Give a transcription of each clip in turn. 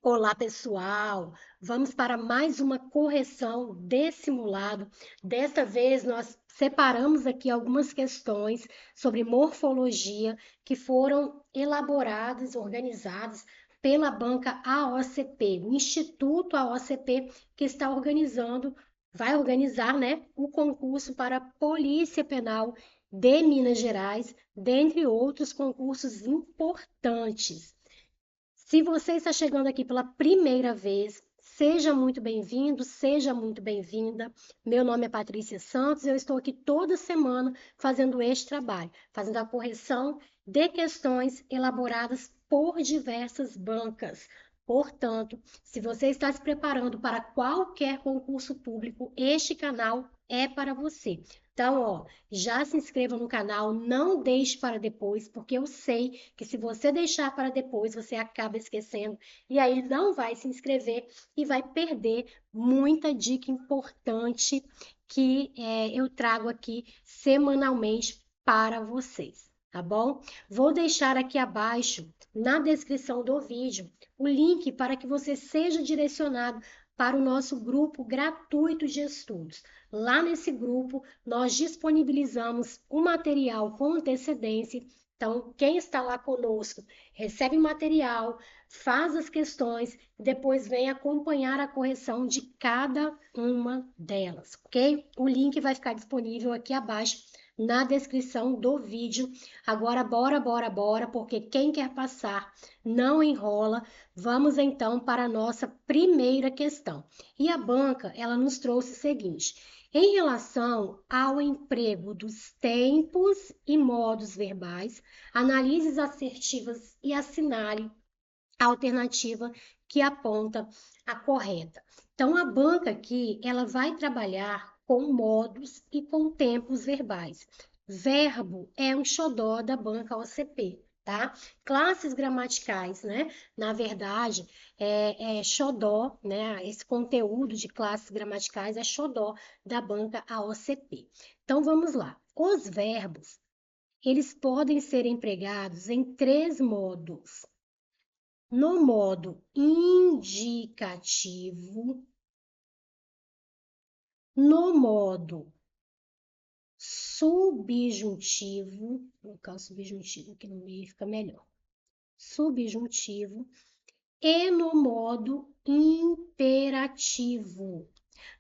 Olá, pessoal! Vamos para mais uma correção desse simulado. Desta vez, nós separamos aqui algumas questões sobre morfologia que foram elaboradas, organizadas pela banca AOCP, o Instituto AOCP, que está organizando, vai organizar, né, o concurso para a Polícia Penal de Minas Gerais, dentre outros concursos importantes. Se você está chegando aqui pela primeira vez, seja muito bem-vindo, seja muito bem-vinda. Meu nome é Patrícia Santos, eu estou aqui toda semana fazendo este trabalho, fazendo a correção de questões elaboradas por diversas bancas. Portanto, se você está se preparando para qualquer concurso público, este canal é para você. Então, ó, já se inscreva no canal, não deixe para depois, porque eu sei que se você deixar para depois, você acaba esquecendo e aí não vai se inscrever e vai perder muita dica importante que eu trago aqui semanalmente para vocês, tá bom? Vou deixar aqui abaixo, na descrição do vídeo, o link para que você seja direcionado para o nosso grupo gratuito de estudos. Lá nesse grupo, nós disponibilizamos o material com antecedência. Então, quem está lá conosco recebe o material, faz as questões, depois vem acompanhar a correção de cada uma delas, ok? O link vai ficar disponível aqui abaixo na descrição do vídeo. Agora, bora, porque quem quer passar não enrola. Vamos então para a nossa primeira questão. E a banca, ela nos trouxe o seguinte: em relação ao emprego dos tempos e modos verbais, analise as assertivas e assinale a alternativa que aponta a correta. Então, a banca aqui, ela vai trabalhar com modos e com tempos verbais. Verbo é um xodó da banca OCP, tá? Classes gramaticais, né? Na verdade, é xodó, né? Esse conteúdo de classes gramaticais é xodó da banca AOCP. Então, vamos lá. Os verbos, eles podem ser empregados em três modos: no modo indicativo, no modo subjuntivo, vou colocar o subjuntivo aqui no meio, fica melhor. Subjuntivo e no modo imperativo.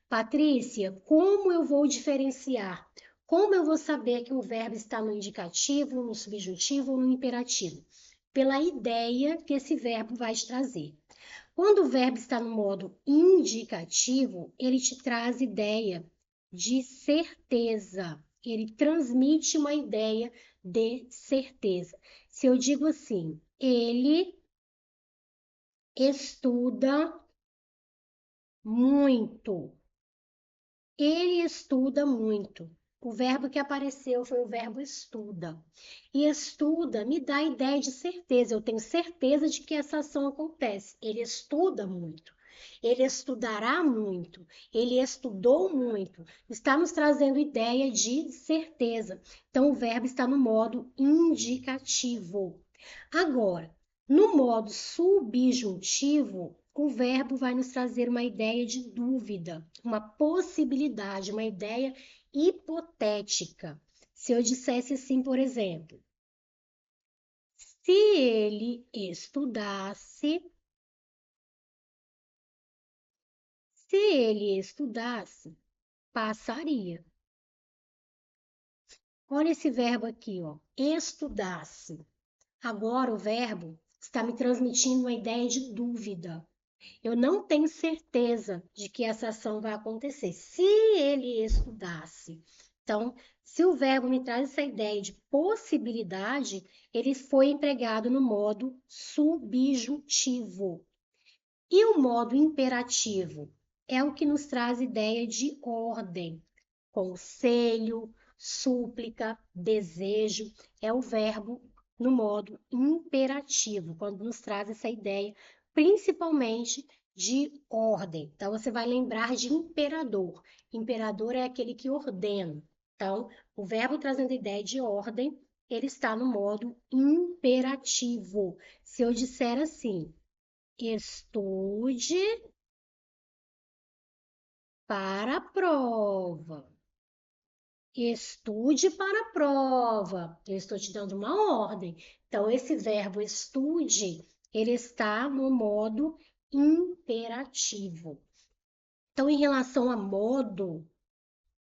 Patrícia, como eu vou diferenciar? Como eu vou saber que o verbo está no indicativo, no subjuntivo ou no imperativo? Pela ideia que esse verbo vai te trazer. Quando o verbo está no modo indicativo, ele te traz ideia de certeza. Ele transmite uma ideia de certeza. Se eu digo assim, ele estuda muito. Ele estuda muito. O verbo que apareceu foi o verbo estuda. E estuda me dá a ideia de certeza. Eu tenho certeza de que essa ação acontece. Ele estuda muito. Ele estudará muito. Ele estudou muito. Está nos trazendo ideia de certeza. Então, o verbo está no modo indicativo. Agora, no modo subjuntivo, o verbo vai nos trazer uma ideia de dúvida, uma possibilidade, uma ideia hipotética. Se eu dissesse assim, por exemplo, se ele estudasse, passaria. Olha esse verbo aqui, ó, estudasse. Agora o verbo está me transmitindo uma ideia de dúvida. Eu não tenho certeza de que essa ação vai acontecer. Se ele estudasse. Então, se o verbo me traz essa ideia de possibilidade, ele foi empregado no modo subjuntivo. E o modo imperativo é o que nos traz ideia de ordem. Conselho, súplica, desejo, é o verbo no modo imperativo, quando nos traz essa ideia, principalmente de ordem. Então, você vai lembrar de imperador. Imperador é aquele que ordena. Então, o verbo trazendo ideia de ordem, ele está no modo imperativo. Se eu disser assim, Estude para a prova. Estude para a prova. Eu estou te dando uma ordem. Então, esse verbo estude, ele está no modo imperativo. Então, em relação a modo,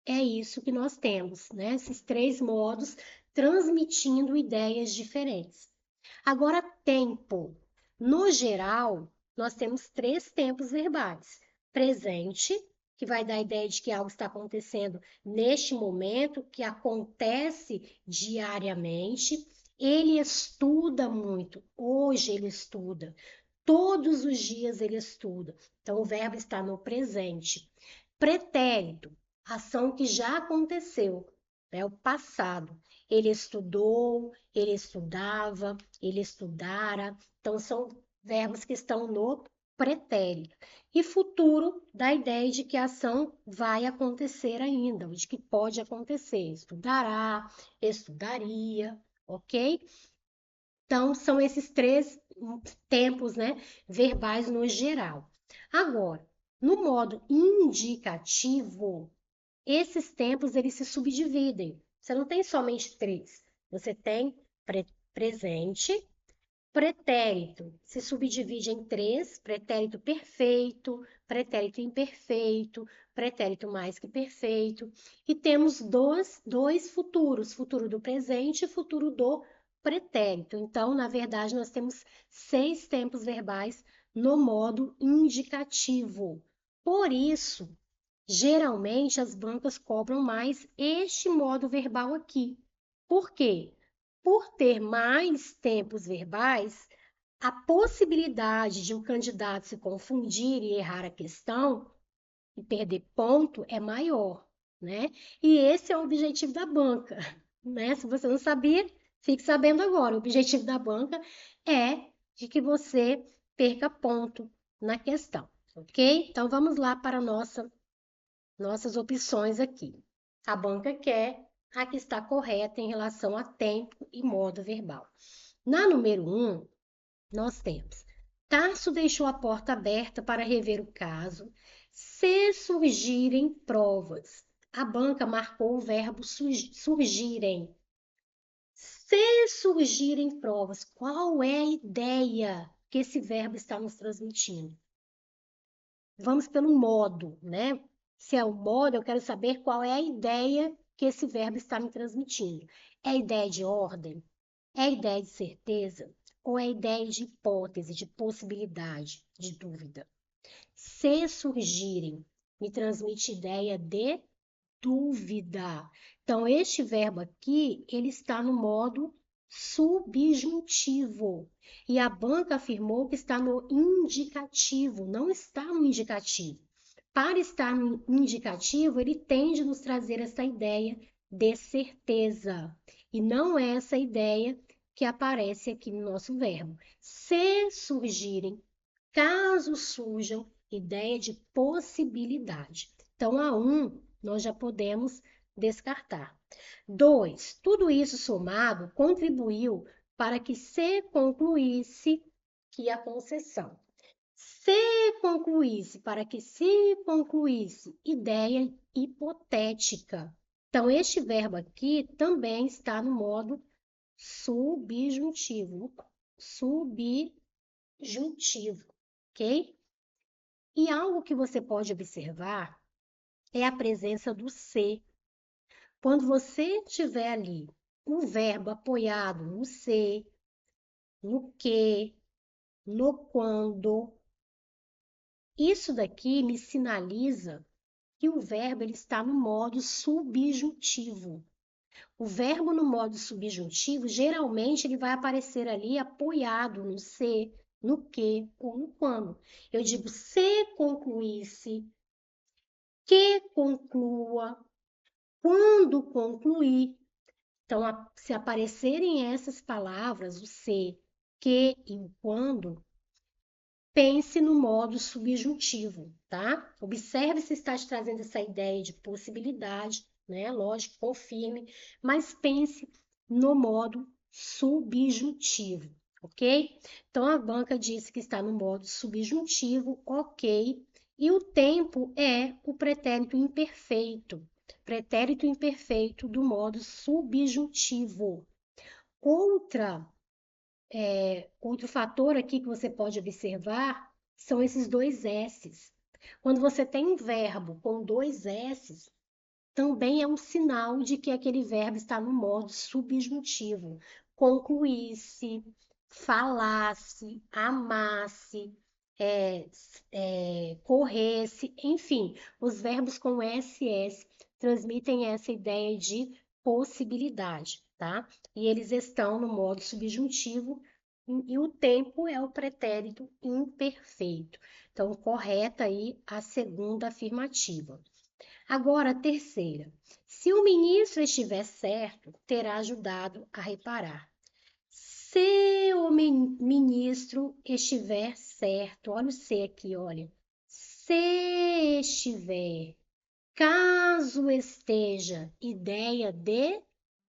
é isso que nós temos, né? Esses três modos transmitindo ideias diferentes. Agora, tempo. No geral, nós temos três tempos verbais. Presente, que vai dar a ideia de que algo está acontecendo neste momento, que acontece diariamente. Ele estuda muito, hoje ele estuda, todos os dias ele estuda. Então, o verbo está no presente. Pretérito, ação que já aconteceu, é o passado. Ele estudou, ele estudava, ele estudara. Então, são verbos que estão no pretérito. E futuro dá a ideia de que a ação vai acontecer ainda, de que pode acontecer. Estudará, estudaria, ok? Então, são esses três tempos, né, verbais no geral. Agora, no modo indicativo, esses tempos eles se subdividem. Você não tem somente três. Você tem presente, pretérito. Se subdivide em três: pretérito perfeito, pretérito imperfeito, pretérito mais que perfeito. E temos dois futuros: futuro do presente e futuro do pretérito. Então, na verdade, nós temos 6 tempos verbais no modo indicativo. Por isso, geralmente, as bancas cobram mais este modo verbal aqui. Por quê? Por ter mais tempos verbais, a possibilidade de um candidato se confundir e errar a questão e perder ponto é maior, né? E esse é o objetivo da banca, né? Se você não sabia, fique sabendo agora. O objetivo da banca é de que você perca ponto na questão, ok? Então, vamos lá para nossas opções aqui. A banca quer a que está correta em relação a tempo e modo verbal. Na número 1, nós temos: Tarso deixou a porta aberta para rever o caso, se surgirem provas. A banca marcou o verbo surgirem. Se surgirem provas, qual é a ideia que esse verbo está nos transmitindo? Vamos pelo modo, né? Se é o modo, eu quero saber qual é a ideia que esse verbo está me transmitindo. É a ideia de ordem? É a ideia de certeza? Ou é a ideia de hipótese, de possibilidade, de dúvida? Se surgirem, me transmite ideia de dúvida. Então, este verbo aqui, ele está no modo subjuntivo. E a banca afirmou que está no indicativo, não está no indicativo. Para estar no indicativo, ele tende a nos trazer essa ideia de certeza. E não é essa ideia que aparece aqui no nosso verbo. Se surgirem, caso surjam, ideia de possibilidade. Então, a 1 nós já podemos descartar. 2, tudo isso somado contribuiu para que se concluísse que a concessão. Se concluísse, para que se concluísse, ideia hipotética. Então, este verbo aqui também está no modo subjuntivo. Subjuntivo, ok? E algo que você pode observar é a presença do se. Quando você tiver ali o verbo apoiado no se, no que, no quando, isso daqui me sinaliza que o verbo ele está no modo subjuntivo. O verbo no modo subjuntivo, geralmente, ele vai aparecer ali apoiado no se, no que ou no quando. Eu digo se concluísse, que conclua, quando concluir. Então, se aparecerem essas palavras, o se, que e o quando, pense no modo subjuntivo, tá? Observe se está te trazendo essa ideia de possibilidade, né? Lógico, confirme, mas pense no modo subjuntivo, ok? Então, a banca disse que está no modo subjuntivo, ok. E o tempo é o pretérito imperfeito do modo subjuntivo. Outro fator aqui que você pode observar são esses dois S's. Quando você tem um verbo com dois S's, também é um sinal de que aquele verbo está no modo subjuntivo. Concluísse, falasse, amasse, corresse, enfim, os verbos com SS transmitem essa ideia de possibilidade, tá? E eles estão no modo subjuntivo e o tempo é o pretérito imperfeito. Então, correta aí a segunda afirmativa. Agora, a terceira. Se o ministro estiver certo, terá ajudado a reparar. Se o ministro estiver certo, olha o se aqui, olha. Se estiver, caso esteja, ideia de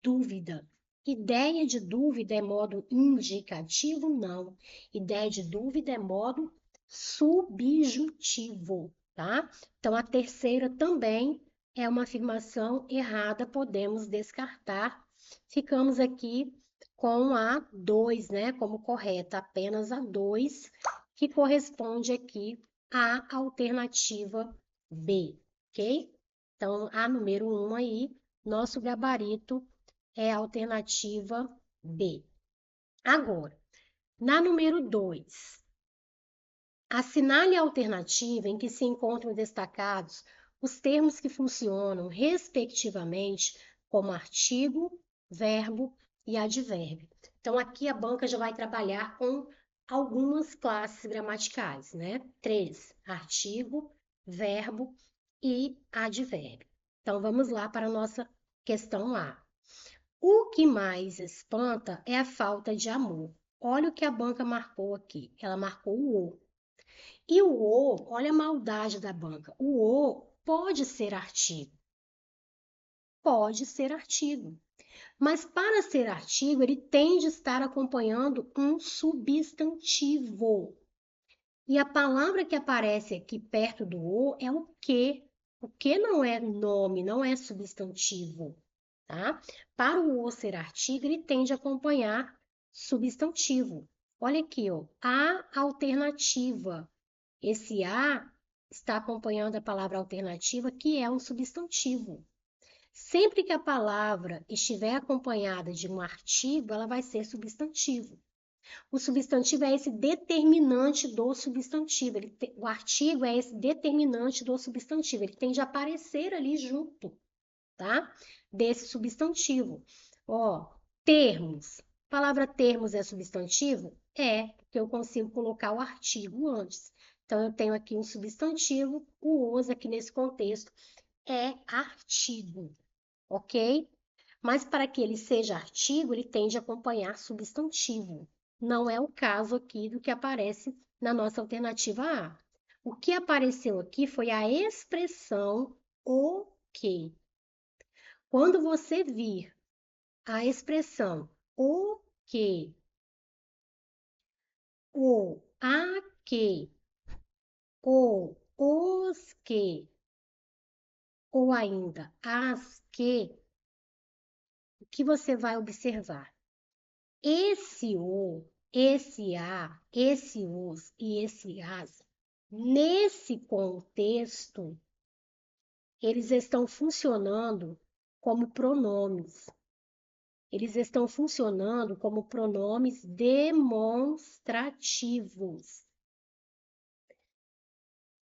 dúvida. Ideia de dúvida é modo indicativo? Não. Ideia de dúvida é modo subjuntivo, tá? Então, a terceira também é uma afirmação errada, podemos descartar. Ficamos aqui com a 2, né, como correta, apenas a 2, que corresponde aqui à alternativa B, ok? Então, a número 1 aí, nosso gabarito é a alternativa B. Agora, na número 2, assinale a alternativa em que se encontram destacados os termos que funcionam, respectivamente, como artigo, verbo e advérbio. Então, aqui a banca já vai trabalhar com algumas classes gramaticais, né? 3, artigo, verbo e advérbio. Então, vamos lá para a nossa questão A. O que mais espanta é a falta de amor. Olha o que a banca marcou aqui. Ela marcou o O. E o O, olha a maldade da banca. O O pode ser artigo. Pode ser artigo. Mas para ser artigo, ele tem de estar acompanhando um substantivo. E a palavra que aparece aqui perto do O é o que. O que não é nome, não é substantivo, tá? Para o O ser artigo, ele tem de acompanhar substantivo. Olha aqui, ó, a alternativa. Esse a está acompanhando a palavra alternativa, que é um substantivo. Sempre que a palavra estiver acompanhada de um artigo, ela vai ser substantivo. O substantivo é esse determinante do substantivo. O artigo é esse determinante do substantivo. Ele tem de aparecer ali junto, tá? Desse substantivo. Ó, termos. A palavra termos é substantivo? É, porque eu consigo colocar o artigo antes. Então, eu tenho aqui um substantivo, o os aqui nesse contexto é artigo, ok? Mas para que ele seja artigo, ele tem de acompanhar substantivo. Não é o caso aqui do que aparece na nossa alternativa A. O que apareceu aqui foi a expressão o que. Quando você vir a expressão o que, o, a que, o, os que, ou ainda as que, o que você vai observar? Esse o, esse a, esse os e esse as, nesse contexto, eles estão funcionando como pronomes. Eles estão funcionando como pronomes demonstrativos.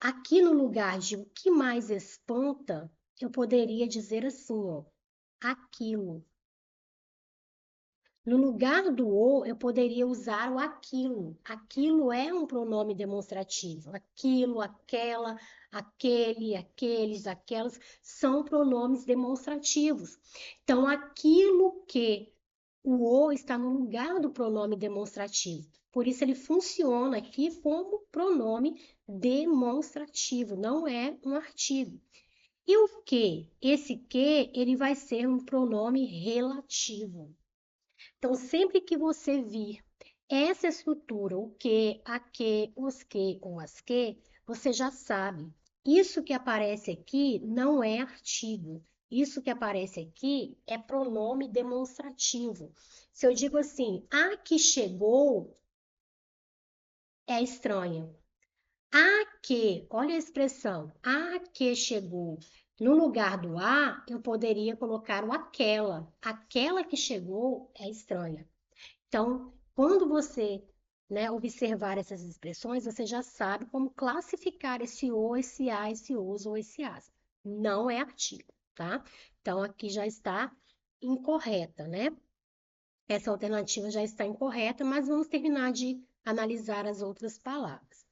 Aqui no lugar de o que mais espanta, eu poderia dizer assim, ó, aquilo. No lugar do o, eu poderia usar o aquilo. Aquilo é um pronome demonstrativo. Aquilo, aquela, aquele, aqueles, aquelas são pronomes demonstrativos. Então, aquilo que o o está no lugar do pronome demonstrativo. Por isso, ele funciona aqui como pronome demonstrativo, não é um artigo. E o que? Esse que, ele vai ser um pronome relativo. Então, sempre que você vir essa estrutura, o que, a que, os que ou as que, você já sabe. Isso que aparece aqui não é artigo. Isso que aparece aqui é pronome demonstrativo. Se eu digo assim, a que chegou é estranha. A que, olha a expressão, a que chegou. No lugar do a, eu poderia colocar o aquela. Aquela que chegou é estranha. Então, quando você, né, observar essas expressões, você já sabe como classificar esse o, esse a, esse os ou esse as. Não é artigo, tá? Então, aqui já está incorreta, né? Essa alternativa já está incorreta, mas vamos terminar de analisar as outras palavras.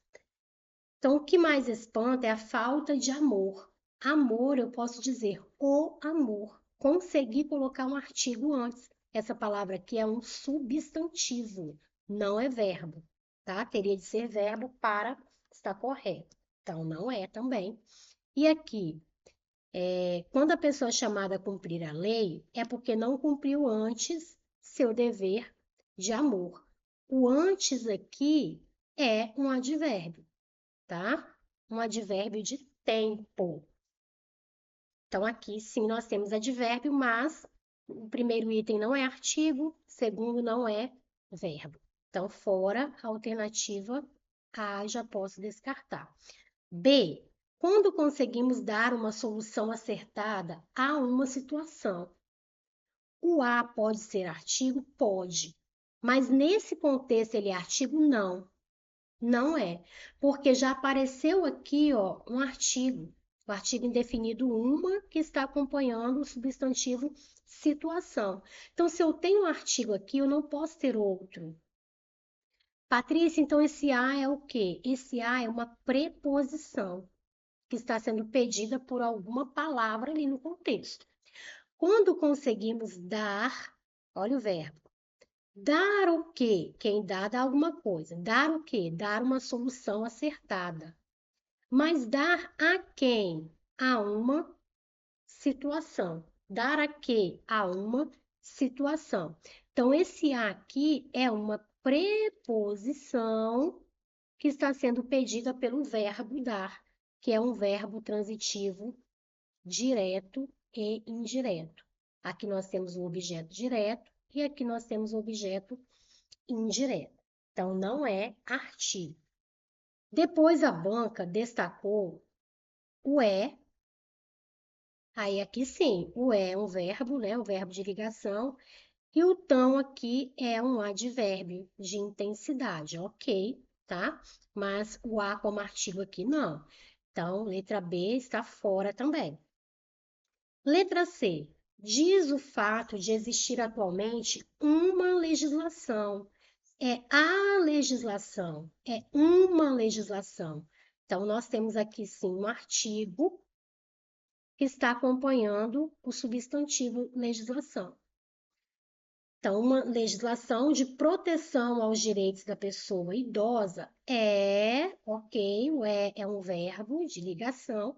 Então, o que mais espanta é a falta de amor. Amor, eu posso dizer o amor. Consegui colocar um artigo antes. Essa palavra aqui é um substantivo, não é verbo, tá? Teria de ser verbo para estar correto. Então, não é também. E aqui, quando a pessoa é chamada a cumprir a lei, é porque não cumpriu antes seu dever de amor. O antes aqui é um advérbio, tá? Um advérbio de tempo. Então, aqui sim nós temos advérbio, mas o primeiro item não é artigo, o segundo não é verbo. Então, fora a alternativa A, já posso descartar. B, quando conseguimos dar uma solução acertada a uma situação. O A pode ser artigo? Pode. Mas nesse contexto ele é artigo? Não. Não é, porque já apareceu aqui, ó, um artigo, o artigo indefinido uma que está acompanhando o substantivo situação. Então, se eu tenho um artigo aqui, eu não posso ter outro. Patrícia, então esse a é o quê? Esse a é uma preposição que está sendo pedida por alguma palavra ali no contexto. Quando conseguimos dar, olha o verbo. Dar o quê? Quem dá, dá alguma coisa. Dar o quê? Dar uma solução acertada. Mas dar a quem? A uma situação. Dar a quê? A uma situação. Então, esse a aqui é uma preposição que está sendo pedida pelo verbo dar, que é um verbo transitivo direto e indireto. Aqui nós temos o objeto direto e aqui nós temos o objeto indireto. Então, não é artigo. Depois a banca destacou o é. Aí aqui sim, o é um verbo, né? Um verbo de ligação. E o tão aqui é um advérbio de intensidade, ok, tá? Mas o a como artigo aqui não. Então, letra B está fora também. Letra C. Diz o fato de existir atualmente uma legislação. É a legislação, é uma legislação. Então, nós temos aqui sim um artigo que está acompanhando o substantivo legislação. Então, uma legislação de proteção aos direitos da pessoa idosa é, ok, o é um verbo de ligação,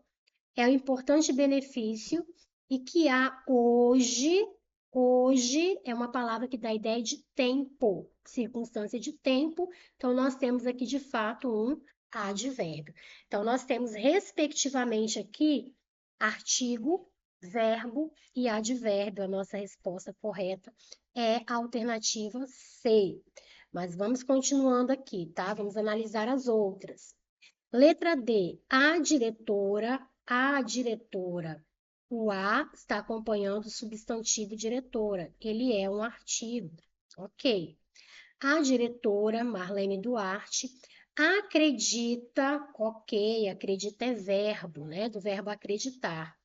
é um importante benefício e que há hoje, hoje é uma palavra que dá a ideia de tempo, circunstância de tempo, então nós temos aqui de fato um advérbio. Então nós temos respectivamente aqui artigo, verbo e advérbio. A nossa resposta correta é a alternativa C. Mas vamos continuando aqui, tá? Vamos analisar as outras. Letra D, a diretora. O a está acompanhando o substantivo diretora. Ele é um artigo. Ok. A diretora, Marlene Duarte, acredita, ok, acredita é verbo, né? Do verbo acreditar.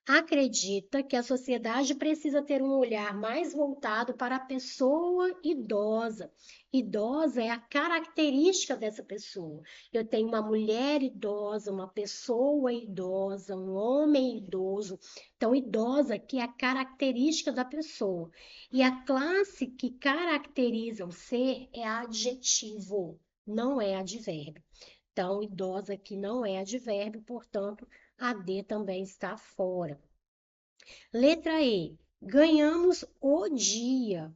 Acredita que a sociedade precisa ter um olhar mais voltado para a pessoa idosa. Idosa é a característica dessa pessoa. Eu tenho uma mulher idosa, uma pessoa idosa, um homem idoso. Então, idosa que é a característica da pessoa. E a classe que caracteriza o ser é adjetivo, não é advérbio. Então, idosa aqui não é advérbio, portanto, a D também está fora. Letra E. Ganhamos o dia.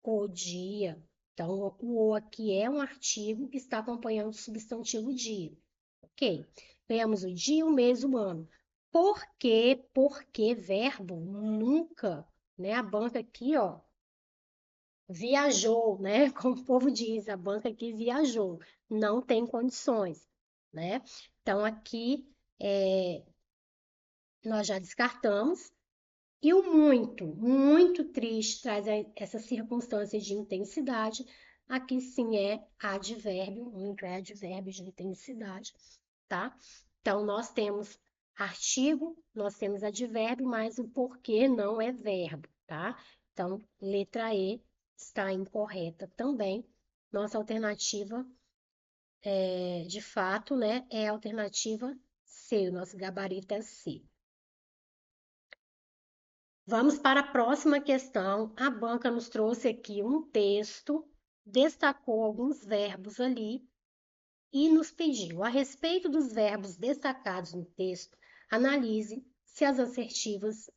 O dia. Então, o aqui é um artigo que está acompanhando o substantivo dia. Ok. Vemos o dia, o mês, o ano. Por quê? Porque verbo nunca, né? A banca aqui, ó, viajou, né? Como o povo diz, a banca aqui viajou. Não tem condições, né? Então, aqui nós já descartamos. E o muito, muito triste traz essa circunstância de intensidade. Aqui sim é advérbio, muito é advérbio de intensidade, tá? Então, nós temos artigo, nós temos advérbio, mas o porquê não é verbo, tá? Então, letra E está incorreta também. Nossa alternativa, de fato, né, é a alternativa C, o nosso gabarito é C. Vamos para a próxima questão. A banca nos trouxe aqui um texto, destacou alguns verbos ali e nos pediu, a respeito dos verbos destacados no texto, analise se as assertivas,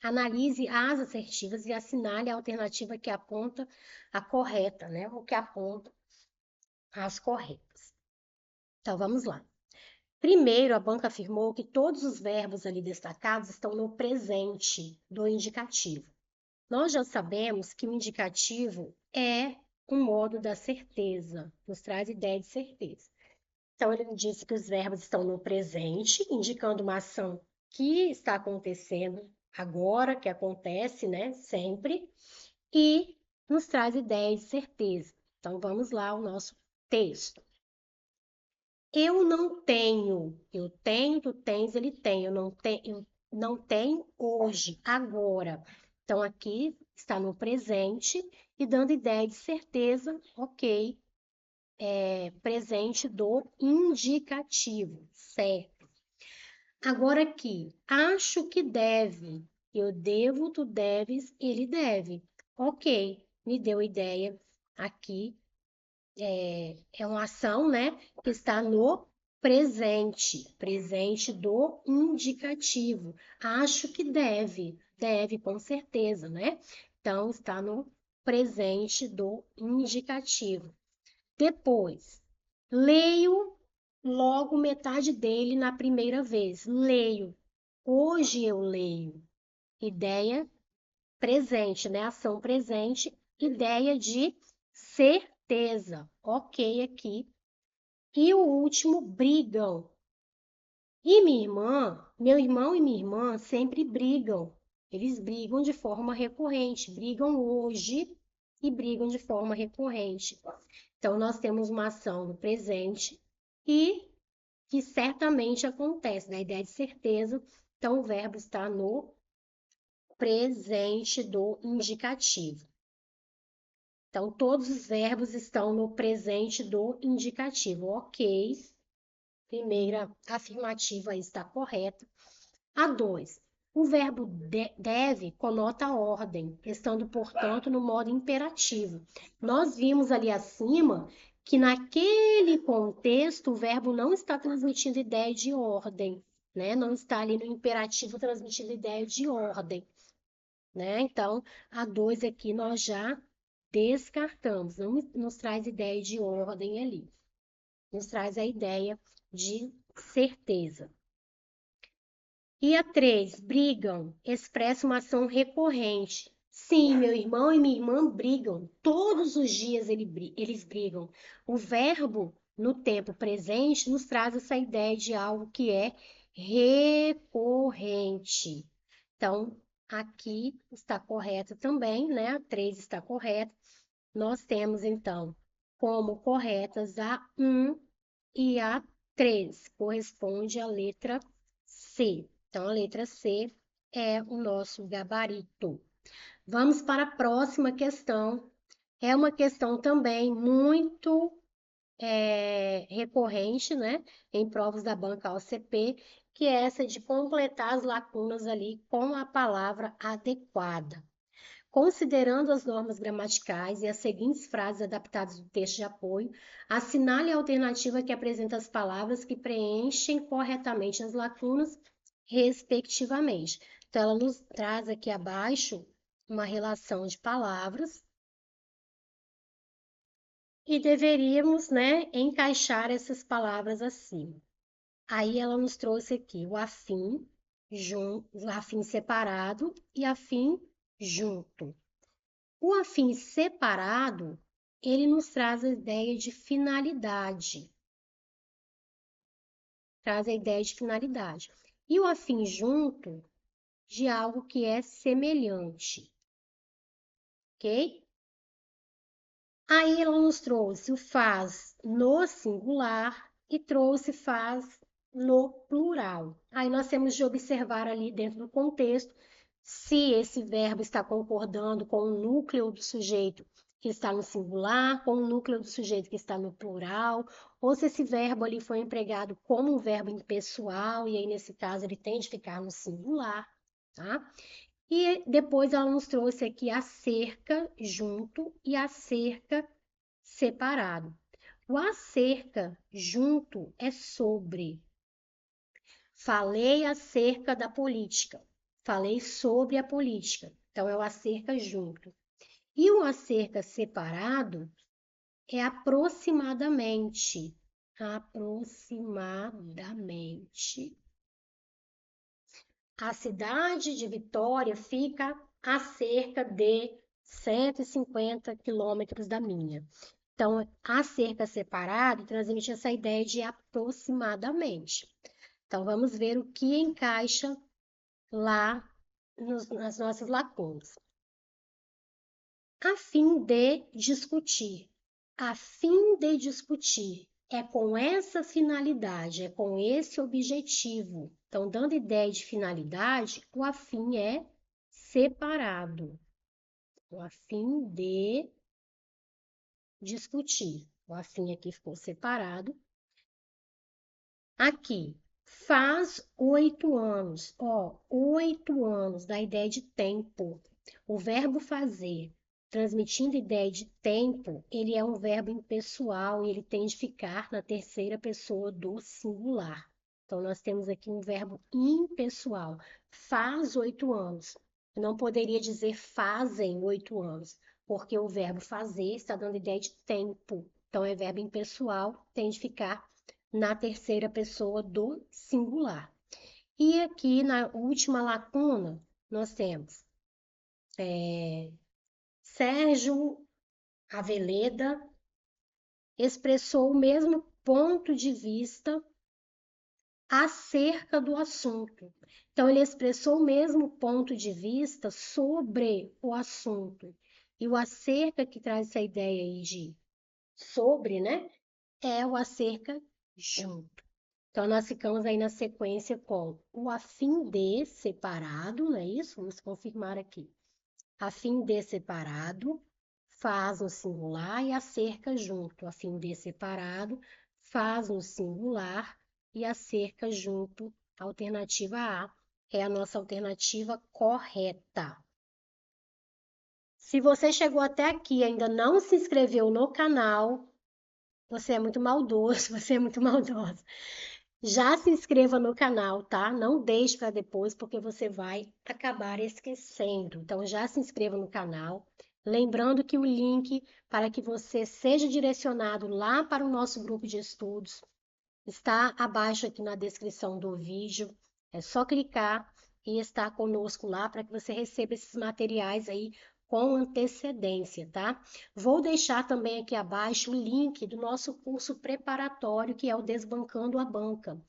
analise as assertivas e assinale a alternativa que aponta a correta, né? Ou que aponta as corretas. Então vamos lá. Primeiro, a banca afirmou que todos os verbos ali destacados estão no presente do indicativo. Nós já sabemos que o indicativo é um modo da certeza, nos traz ideia de certeza. Então, ele disse que os verbos estão no presente, indicando uma ação que está acontecendo agora, que acontece, né, sempre, e nos traz ideia de certeza. Então, vamos lá ao nosso texto. Eu não tenho, eu tenho, tu tens, ele tem, eu não tenho hoje, agora. Então, aqui está no presente e dando ideia de certeza, ok, presente do indicativo, certo? Agora aqui, acho que deve, eu devo, tu deves, ele deve. Ok, me deu ideia aqui é uma ação, né, que está no presente, presente do indicativo. Acho que deve, deve com certeza, né? Então, está no presente do indicativo. Depois, leio logo metade dele na primeira vez. Leio. Hoje eu leio. Ideia presente, né? Ação presente, ideia de certeza. Ok, aqui. E o último, brigam. E minha irmã, meu irmão e minha irmã sempre brigam. Eles brigam de forma recorrente, brigam hoje e brigam de forma recorrente. Então, nós temos uma ação no presente e que certamente acontece, na ideia de certeza. Então, o verbo está no presente do indicativo. Então, todos os verbos estão no presente do indicativo. Ok. Primeira afirmativa está correta. A 2. O verbo deve conota a ordem, estando, portanto, no modo imperativo. Nós vimos ali acima que naquele contexto o verbo não está transmitindo ideia de ordem, né? Não está ali no imperativo transmitindo ideia de ordem, né? Então, a 2 aqui nós já descartamos, não nos traz ideia de ordem ali, nos traz a ideia de certeza. E a 3, brigam, expressa uma ação recorrente. Sim, meu irmão e minha irmã brigam, todos os dias eles brigam. O verbo no tempo presente nos traz essa ideia de algo que é recorrente. Então, aqui está correto também, né? A 3 está correta. Nós temos, então, como corretas a 1 e a 3. Corresponde à letra C. Então, a letra C é o nosso gabarito. Vamos para a próxima questão. É uma questão também muito recorrente, né, em provas da banca OCP, que é essa de completar as lacunas ali com a palavra adequada. Considerando as normas gramaticais e as seguintes frases adaptadas do texto de apoio, assinale a alternativa que apresenta as palavras que preenchem corretamente as lacunas, respectivamente. Então, ela nos traz aqui abaixo uma relação de palavras e deveríamos, né, encaixar essas palavras acima. Aí ela nos trouxe aqui o afim, o afim separado e afim junto. O afim separado, ele nos traz a ideia de finalidade. Traz a ideia de finalidade. E o afim junto, de algo que é semelhante. Ok? Aí ela nos trouxe o faz no singular e trouxe faz no plural. Aí nós temos de observar ali dentro do contexto se esse verbo está concordando com o núcleo do sujeito que está no singular, com o núcleo do sujeito que está no plural, ou se esse verbo ali foi empregado como um verbo impessoal, e aí nesse caso ele tem de ficar no singular, tá? E depois ela nos trouxe aqui acerca junto e acerca separado. O acerca junto é sobre. Falei acerca da política. Falei sobre a política. Então é o acerca junto. E o acerca separado é aproximadamente. Aproximadamente. A cidade de Vitória fica a cerca de 150 quilômetros da minha. Então, a cerca separado transmite essa ideia de aproximadamente. Então, vamos ver o que encaixa lá nas nossas lacunas. A fim de discutir. A fim de discutir. É com essa finalidade, é com esse objetivo. Então, dando ideia de finalidade, o afim é separado. O afim de discutir. O afim aqui ficou separado. Aqui, faz 8 anos. Ó, 8 anos, dá ideia de tempo. O verbo fazer, transmitindo ideia de tempo, ele é um verbo impessoal e ele tem de ficar na terceira pessoa do singular. Então, nós temos aqui um verbo impessoal. Faz 8 anos. Eu não poderia dizer fazem 8 anos, porque o verbo fazer está dando ideia de tempo. Então, é verbo impessoal, tem de ficar na terceira pessoa do singular. E aqui na última lacuna, nós temos Sérgio Aveleda expressou o mesmo ponto de vista acerca do assunto. Então, ele expressou o mesmo ponto de vista sobre o assunto. E o acerca que traz essa ideia aí de sobre, né? É o acerca junto. Então, nós ficamos aí na sequência com o a fim de separado, não é isso? Vamos confirmar aqui. A fim de separado, faz no singular e acerca junto. A fim de separado, faz no singular e acerca junto. Alternativa A é a nossa alternativa correta. Se você chegou até aqui e ainda não se inscreveu no canal, você é muito maldoso, você é muito maldosa. Já se inscreva no canal, tá? Não deixe para depois, porque você vai acabar esquecendo. Então, já se inscreva no canal. Lembrando que o link para que você seja direcionado lá para o nosso grupo de estudos está abaixo aqui na descrição do vídeo. É só clicar e estar conosco lá para que você receba esses materiais aí com antecedência, tá? Vou deixar também aqui abaixo o link do nosso curso preparatório, que é o Desbancando a Banca.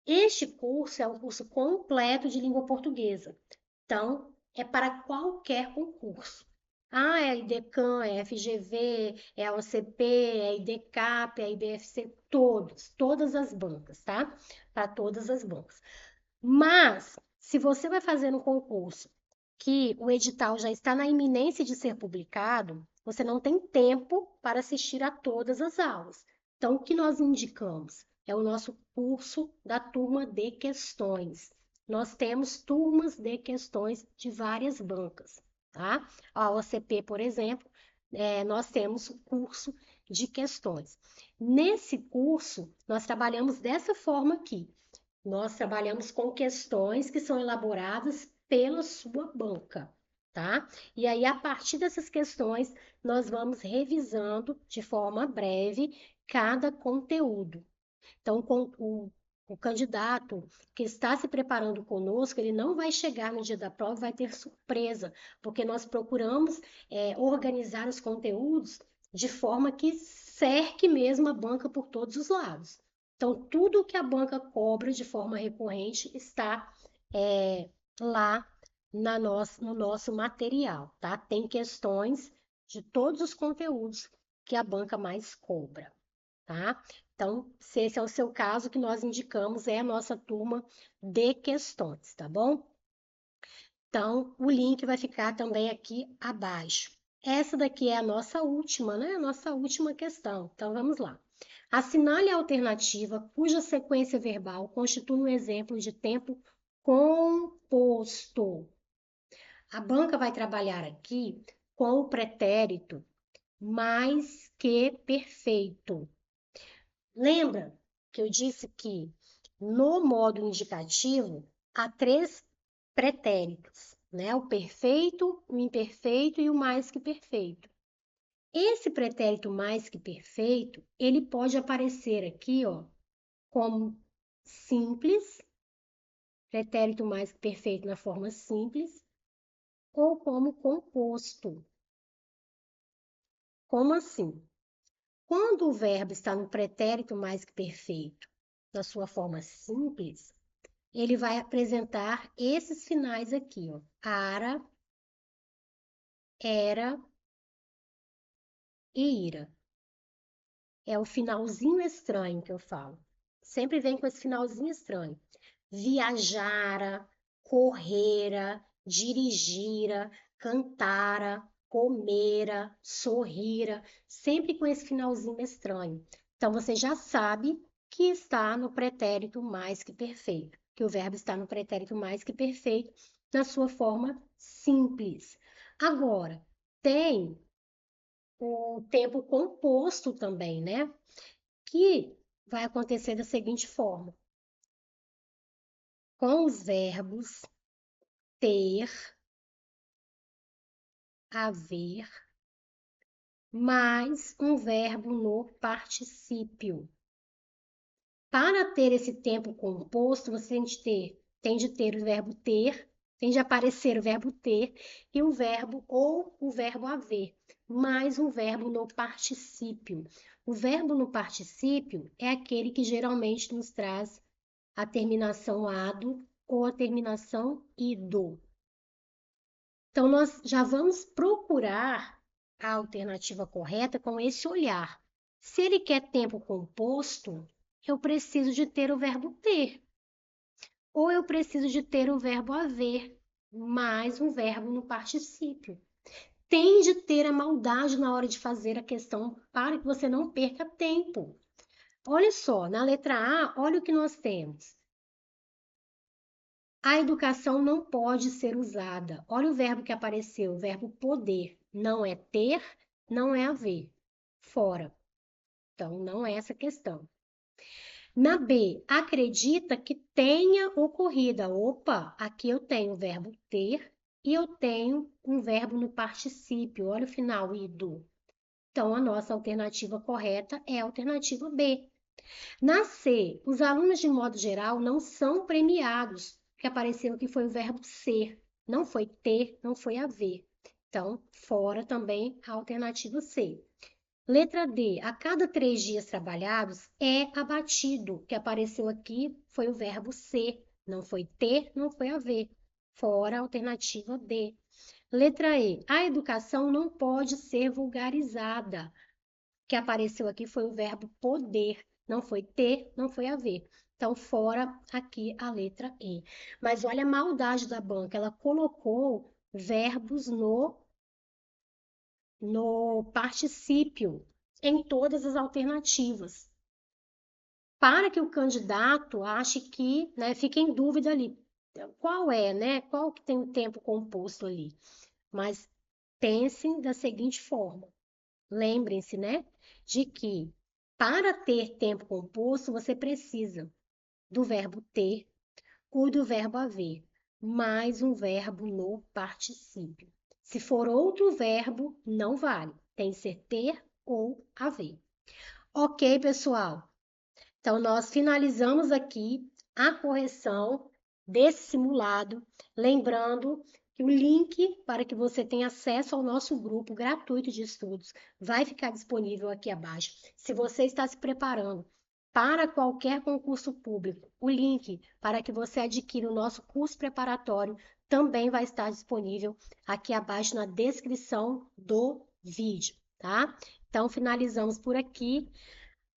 Este curso é um curso completo de língua portuguesa. Então, é para qualquer concurso. Ah, é a IDECAM, é a FGV, é a OCP, é a IDECAP, é a IBFC, todas as bancas, tá? Para todas as bancas. Mas, se você vai fazer um concurso que o edital já está na iminência de ser publicado, você não tem tempo para assistir a todas as aulas. Então, o que nós indicamos é o nosso curso da turma de questões. Nós temos turmas de questões de várias bancas, tá? A OCP, por exemplo, nós temos o curso de questões. Nesse curso, nós trabalhamos dessa forma aqui. Nós trabalhamos com questões que são elaboradas pela sua banca, tá? E aí, a partir dessas questões, nós vamos revisando de forma breve cada conteúdo. Então, o candidato que está se preparando conosco, ele não vai chegar no dia da prova e vai ter surpresa, porque nós procuramos organizar os conteúdos de forma que cerque mesmo a banca por todos os lados. Então, tudo que a banca cobra de forma recorrente está lá no nosso material, tá? Tem questões de todos os conteúdos que a banca mais cobra, tá? Então, se esse é o seu caso, o que nós indicamos é a nossa turma de questões, tá bom? Então, o link vai ficar também aqui abaixo. Essa daqui é a nossa última, né? A nossa última questão. Então, vamos lá. Assinale a alternativa cuja sequência verbal constitui um exemplo de tempo composto. A banca vai trabalhar aqui com o pretérito mais que perfeito. Lembra que eu disse que no modo indicativo há três pretéritos, né? O perfeito, o imperfeito e o mais que perfeito. Esse pretérito mais que perfeito, ele pode aparecer aqui, ó, como simples, pretérito mais que perfeito na forma simples, ou como composto. Como assim? Quando o verbo está no pretérito mais que perfeito, na sua forma simples, ele vai apresentar esses finais aqui, ó. Ara, era e ira. É o finalzinho estranho que eu falo. Sempre vem com esse finalzinho estranho. Viajara, correra, dirigira, cantara, comera, sorrira, sempre com esse finalzinho estranho. Então você já sabe que está no pretérito mais que perfeito, que o verbo está no pretérito mais que perfeito na sua forma simples. Agora, tem o tempo composto também, né? Que vai acontecer da seguinte forma: com os verbos ter, haver, mais um verbo no particípio. Para ter esse tempo composto, você tem de ter o verbo ter, tem de aparecer o verbo ter e o verbo ou o verbo haver, mais um verbo no particípio. O verbo no particípio é aquele que geralmente nos traz a terminação ado ou a terminação ido. Então, nós já vamos procurar a alternativa correta com esse olhar. Se ele quer tempo composto, eu preciso de ter o verbo ter, ou eu preciso de ter o verbo haver, mais um verbo no particípio. Tem de ter a maldade na hora de fazer a questão para que você não perca tempo. Olha só, na letra A, olha o que nós temos. A educação não pode ser usada. Olha o verbo que apareceu, o verbo poder. Não é ter, não é haver. Fora. Então, não é essa questão. Na B, acredita que tenha ocorrido. Opa, aqui eu tenho o verbo ter e eu tenho um verbo no particípio. Olha o final, ido. Então, a nossa alternativa correta é a alternativa B. Na C, os alunos, de modo geral, não são premiados. O que apareceu aqui foi o verbo ser. Não foi ter, não foi haver. Então, fora também a alternativa C. Letra D, a cada 3 dias trabalhados é abatido. O que apareceu aqui foi o verbo ser. Não foi ter, não foi haver. Fora a alternativa D. Letra E, a educação não pode ser vulgarizada. O que apareceu aqui foi o verbo poder. Não foi ter, não foi haver. Então, fora aqui a letra E. Mas olha a maldade da banca. Ela colocou verbos no particípio em todas as alternativas. Para que o candidato ache que, né, fique em dúvida ali. Qual é, né? Qual que tem o tempo composto ali? Mas pensem da seguinte forma. Lembrem-se, né, de que para ter tempo composto, você precisa do verbo ter ou do verbo haver, mais um verbo no particípio. Se for outro verbo, não vale. Tem que ser ter ou haver. Ok, pessoal? Então, nós finalizamos aqui a correção desse simulado, lembrando que o link para que você tenha acesso ao nosso grupo gratuito de estudos vai ficar disponível aqui abaixo. Se você está se preparando para qualquer concurso público, o link para que você adquira o nosso curso preparatório também vai estar disponível aqui abaixo na descrição do vídeo, tá? Então, finalizamos por aqui.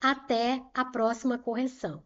Até a próxima correção.